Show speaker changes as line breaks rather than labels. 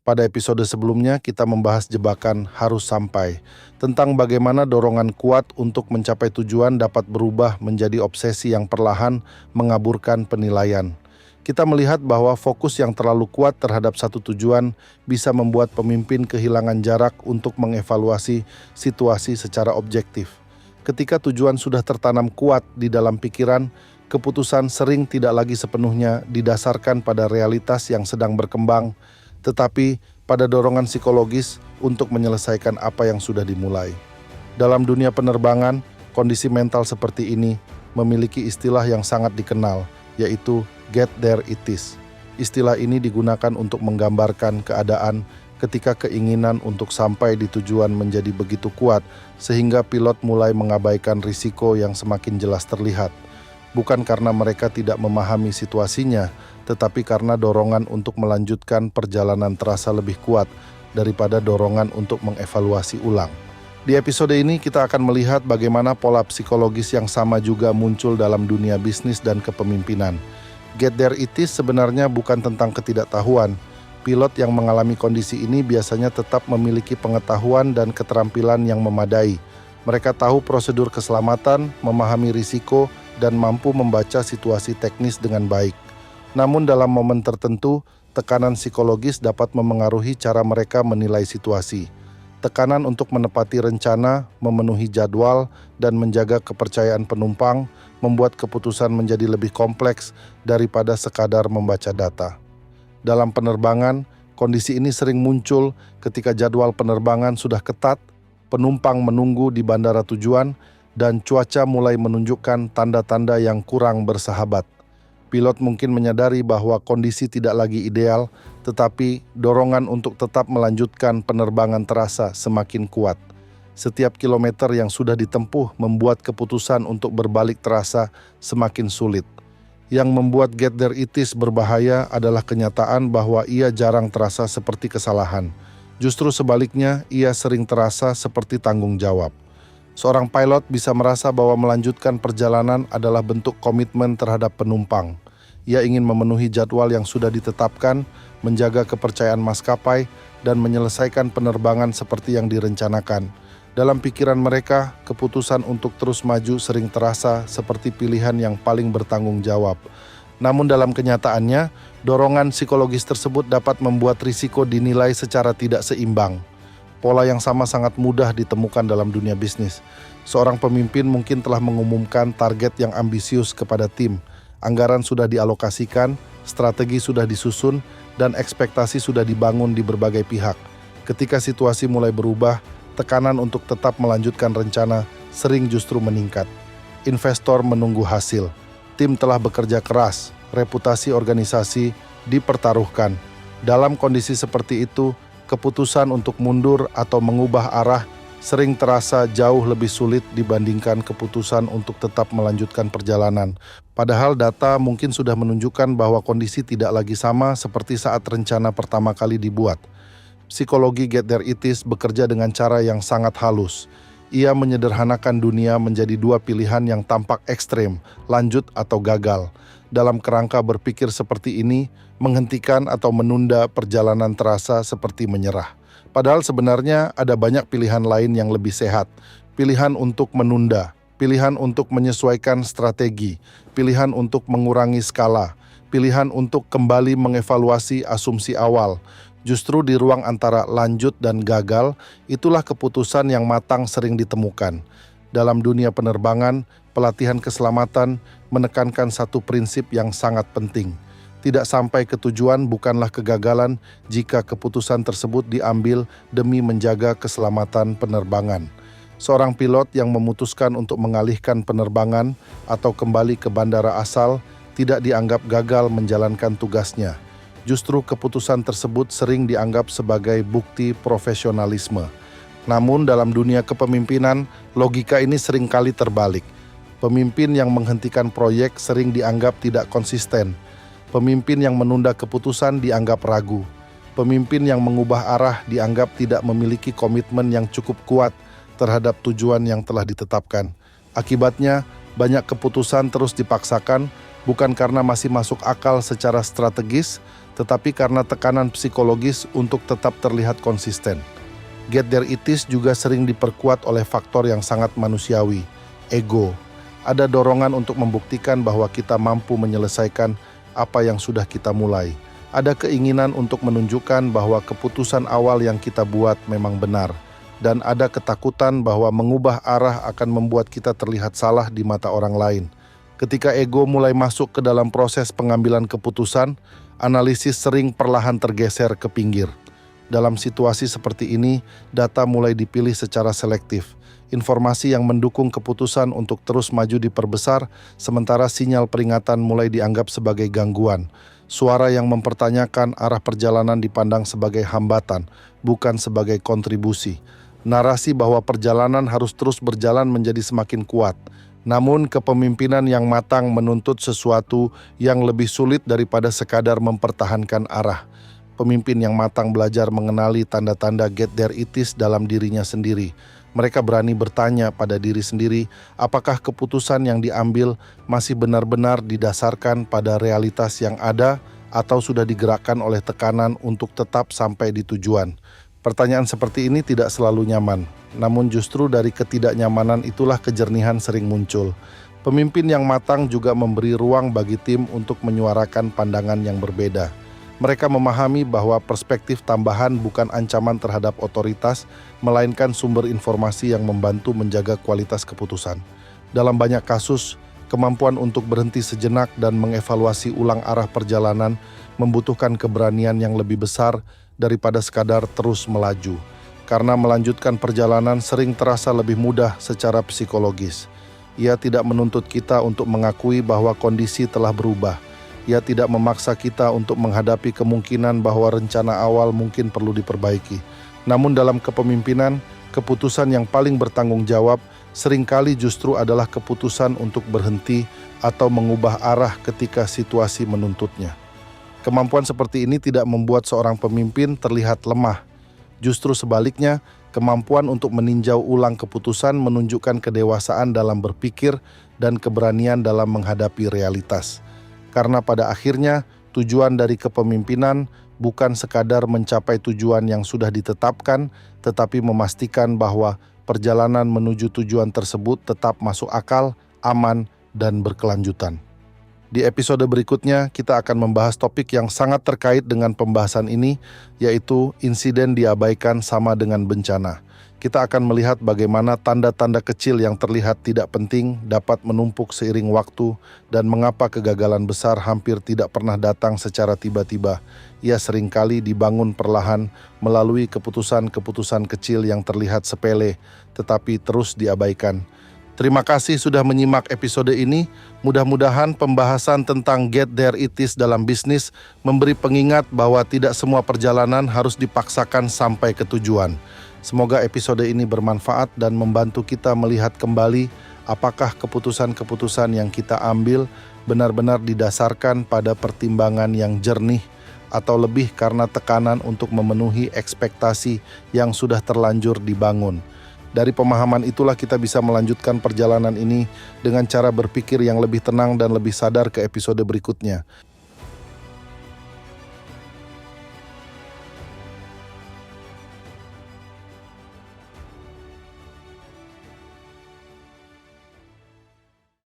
Pada episode sebelumnya, kita membahas jebakan harus sampai, tentang bagaimana dorongan kuat untuk mencapai tujuan dapat berubah menjadi obsesi yang perlahan mengaburkan penilaian. Kita melihat bahwa fokus yang terlalu kuat terhadap satu tujuan bisa membuat pemimpin kehilangan jarak untuk mengevaluasi situasi secara objektif. Ketika tujuan sudah tertanam kuat di dalam pikiran, keputusan sering tidak lagi sepenuhnya didasarkan pada realitas yang sedang berkembang, tetapi pada dorongan psikologis untuk menyelesaikan apa yang sudah dimulai. Dalam dunia penerbangan, kondisi mental seperti ini memiliki istilah yang sangat dikenal, yaitu get there it is. Istilah ini digunakan untuk menggambarkan keadaan ketika keinginan untuk sampai di tujuan menjadi begitu kuat sehingga pilot mulai mengabaikan risiko yang semakin jelas terlihat. Bukan karena mereka tidak memahami situasinya, tetapi karena dorongan untuk melanjutkan perjalanan terasa lebih kuat daripada dorongan untuk mengevaluasi ulang. Di episode ini kita akan melihat bagaimana pola psikologis yang sama juga muncul dalam dunia bisnis dan kepemimpinan. Get there it is sebenarnya bukan tentang ketidaktahuan. Pilot yang mengalami kondisi ini biasanya tetap memiliki pengetahuan dan keterampilan yang memadai. Mereka tahu prosedur keselamatan, memahami risiko, dan mampu membaca situasi teknis dengan baik. Namun dalam momen tertentu, tekanan psikologis dapat memengaruhi cara mereka menilai situasi. Tekanan untuk menepati rencana, memenuhi jadwal, dan menjaga kepercayaan penumpang membuat keputusan menjadi lebih kompleks daripada sekadar membaca data. Dalam penerbangan, kondisi ini sering muncul ketika jadwal penerbangan sudah ketat, penumpang menunggu di bandara tujuan, dan cuaca mulai menunjukkan tanda-tanda yang kurang bersahabat. Pilot mungkin menyadari bahwa kondisi tidak lagi ideal, tetapi dorongan untuk tetap melanjutkan penerbangan terasa semakin kuat. Setiap kilometer yang sudah ditempuh membuat keputusan untuk berbalik terasa semakin sulit. Yang membuat get there it is berbahaya adalah kenyataan bahwa ia jarang terasa seperti kesalahan. Justru sebaliknya, ia sering terasa seperti tanggung jawab. Seorang pilot bisa merasa bahwa melanjutkan perjalanan adalah bentuk komitmen terhadap penumpang. Ia ingin memenuhi jadwal yang sudah ditetapkan, menjaga kepercayaan maskapai, dan menyelesaikan penerbangan seperti yang direncanakan. Dalam pikiran mereka, keputusan untuk terus maju sering terasa seperti pilihan yang paling bertanggung jawab. Namun dalam kenyataannya, dorongan psikologis tersebut dapat membuat risiko dinilai secara tidak seimbang. Pola yang sama sangat mudah ditemukan dalam dunia bisnis. Seorang pemimpin mungkin telah mengumumkan target yang ambisius kepada tim. Anggaran sudah dialokasikan, strategi sudah disusun, dan ekspektasi sudah dibangun di berbagai pihak. Ketika situasi mulai berubah, tekanan untuk tetap melanjutkan rencana sering justru meningkat. Investor menunggu hasil. Tim telah bekerja keras, reputasi organisasi dipertaruhkan. Dalam kondisi seperti itu, keputusan untuk mundur atau mengubah arah sering terasa jauh lebih sulit dibandingkan keputusan untuk tetap melanjutkan perjalanan. Padahal data mungkin sudah menunjukkan bahwa kondisi tidak lagi sama seperti saat rencana pertama kali dibuat. Psikologi get there it is bekerja dengan cara yang sangat halus. Ia menyederhanakan dunia menjadi dua pilihan yang tampak ekstrem, lanjut atau gagal. Dalam kerangka berpikir seperti ini, menghentikan atau menunda perjalanan terasa seperti menyerah. Padahal sebenarnya ada banyak pilihan lain yang lebih sehat. Pilihan untuk menunda, pilihan untuk menyesuaikan strategi, pilihan untuk mengurangi skala, pilihan untuk kembali mengevaluasi asumsi awal. Justru di ruang antara lanjut dan gagal, itulah keputusan yang matang sering ditemukan. Dalam dunia penerbangan, pelatihan keselamatan menekankan satu prinsip yang sangat penting. Tidak sampai ke tujuan bukanlah kegagalan jika keputusan tersebut diambil demi menjaga keselamatan penerbangan. Seorang pilot yang memutuskan untuk mengalihkan penerbangan atau kembali ke bandara asal tidak dianggap gagal menjalankan tugasnya. Justru keputusan tersebut sering dianggap sebagai bukti profesionalisme. Namun dalam dunia kepemimpinan, logika ini seringkali terbalik. Pemimpin yang menghentikan proyek sering dianggap tidak konsisten. Pemimpin yang menunda keputusan dianggap ragu. Pemimpin yang mengubah arah dianggap tidak memiliki komitmen yang cukup kuat terhadap tujuan yang telah ditetapkan. Akibatnya, banyak keputusan terus dipaksakan bukan karena masih masuk akal secara strategis, tetapi karena tekanan psikologis untuk tetap terlihat konsisten. Get there it is juga sering diperkuat oleh faktor yang sangat manusiawi, ego. Ada dorongan untuk membuktikan bahwa kita mampu menyelesaikan apa yang sudah kita mulai. Ada keinginan untuk menunjukkan bahwa keputusan awal yang kita buat memang benar. Dan ada ketakutan bahwa mengubah arah akan membuat kita terlihat salah di mata orang lain. Ketika ego mulai masuk ke dalam proses pengambilan keputusan, analisis sering perlahan tergeser ke pinggir. Dalam situasi seperti ini, data mulai dipilih secara selektif. Informasi yang mendukung keputusan untuk terus maju diperbesar, sementara sinyal peringatan mulai dianggap sebagai gangguan. Suara yang mempertanyakan arah perjalanan dipandang sebagai hambatan, bukan sebagai kontribusi. Narasi bahwa perjalanan harus terus berjalan menjadi semakin kuat. Namun kepemimpinan yang matang menuntut sesuatu yang lebih sulit daripada sekadar mempertahankan arah. Pemimpin yang matang belajar mengenali tanda-tanda get there it is dalam dirinya sendiri. Mereka berani bertanya pada diri sendiri, apakah keputusan yang diambil masih benar-benar didasarkan pada realitas yang ada atau sudah digerakkan oleh tekanan untuk tetap sampai di tujuan. Pertanyaan seperti ini tidak selalu nyaman, namun justru dari ketidaknyamanan itulah kejernihan sering muncul. Pemimpin yang matang juga memberi ruang bagi tim untuk menyuarakan pandangan yang berbeda. Mereka memahami bahwa perspektif tambahan bukan ancaman terhadap otoritas, melainkan sumber informasi yang membantu menjaga kualitas keputusan. Dalam banyak kasus, kemampuan untuk berhenti sejenak dan mengevaluasi ulang arah perjalanan membutuhkan keberanian yang lebih besar daripada sekadar terus melaju. Karena melanjutkan perjalanan sering terasa lebih mudah secara psikologis. Ia tidak menuntut kita untuk mengakui bahwa kondisi telah berubah. Ia tidak memaksa kita untuk menghadapi kemungkinan bahwa rencana awal mungkin perlu diperbaiki. Namun dalam kepemimpinan, keputusan yang paling bertanggung jawab seringkali justru adalah keputusan untuk berhenti atau mengubah arah ketika situasi menuntutnya. Kemampuan seperti ini tidak membuat seorang pemimpin terlihat lemah. Justru sebaliknya, kemampuan untuk meninjau ulang keputusan menunjukkan kedewasaan dalam berpikir dan keberanian dalam menghadapi realitas. Karena pada akhirnya, tujuan dari kepemimpinan bukan sekadar mencapai tujuan yang sudah ditetapkan, tetapi memastikan bahwa perjalanan menuju tujuan tersebut tetap masuk akal, aman, dan berkelanjutan. Di episode berikutnya, kita akan membahas topik yang sangat terkait dengan pembahasan ini, yaitu insiden diabaikan sama dengan bencana. Kita akan melihat bagaimana tanda-tanda kecil yang terlihat tidak penting dapat menumpuk seiring waktu dan mengapa kegagalan besar hampir tidak pernah datang secara tiba-tiba. Ia seringkali dibangun perlahan melalui keputusan-keputusan kecil yang terlihat sepele, tetapi terus diabaikan. Terima kasih sudah menyimak episode ini. Mudah-mudahan pembahasan tentang get there it is dalam bisnis memberi pengingat bahwa tidak semua perjalanan harus dipaksakan sampai ke tujuan. Semoga episode ini bermanfaat dan membantu kita melihat kembali apakah keputusan-keputusan yang kita ambil benar-benar didasarkan pada pertimbangan yang jernih atau lebih karena tekanan untuk memenuhi ekspektasi yang sudah terlanjur dibangun. Dari pemahaman itulah kita bisa melanjutkan perjalanan ini dengan cara berpikir yang lebih tenang dan lebih sadar ke episode berikutnya.